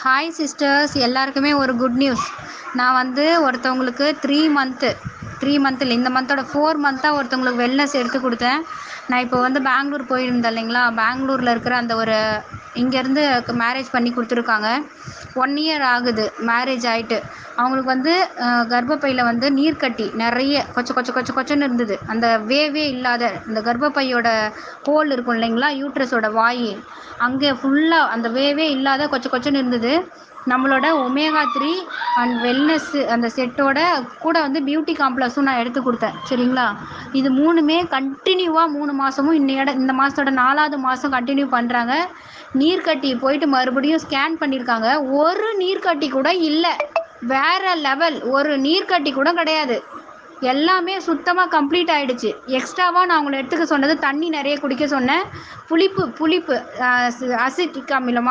Hi sisters, எல்லாருக்குமே ஒரு good news. நான் வந்து ஒருத்தவங்களுக்கு 3 மந்த் இல்லை, இந்த மந்தோட 4 மந்த்தாக ஒருத்தவங்களுக்கு வெல்னஸ் எடுத்து கொடுத்தேன். நான் இப்போ வந்து பெங்களூர் போயிருந்தேன் இல்லைங்களா, பெங்களூரில் இருக்கிற அந்த ஒரு இங்கேருந்து மேரேஜ் பண்ணி கொடுத்துருக்காங்க. 1 இயர் ஆகுது மேரேஜ் ஆகிட்டு. அவங்களுக்கு வந்து கர்ப்பப்பையில் வந்து நீர்க்கட்டி நிறைய கொச்சன்னு இருந்தது. அந்த வேவே இல்லாத அந்த கர்ப்பப்பையோட ஹோல் இருக்கும் இல்லைங்களா, யூட்ரஸோட வாய், அங்கே ஃபுல்லாக அந்த வேவே இல்லாத கொச்சன்னு இருந்தது. நம்மளோட ஒமேகா 3 அண்ட் வெல்னஸ் அந்த செட்டோட கூட வந்து பியூட்டி காம்ப்ளெக்ஸும் நான் எடுத்து கொடுத்தேன். சரிங்களா, இது 3மே கண்டினியூவாக 3 மாதமும் இந்த மாதத்தோட 4வது மாதம் கண்டினியூ பண்ணுறாங்க. நீர்க்கட்டி போயிட்டு மறுபடியும் ஸ்கேன் பண்ணியிருக்காங்க. ஒரு நீர்க்கட்டி கூட இல்லை. வேற லெவல். ஒரு நீர்க்கட்டி கூட கிடையாது. எல்லாமே சுத்தமாக கம்ப்ளீட் ஆகிடுச்சு. எக்ஸ்ட்ராவாக நான் அவங்கள எடுத்துக்க சொன்னது தண்ணி நிறைய குடிக்க சொன்னேன். புளிப்பு சிட்ரிக் அமிலம்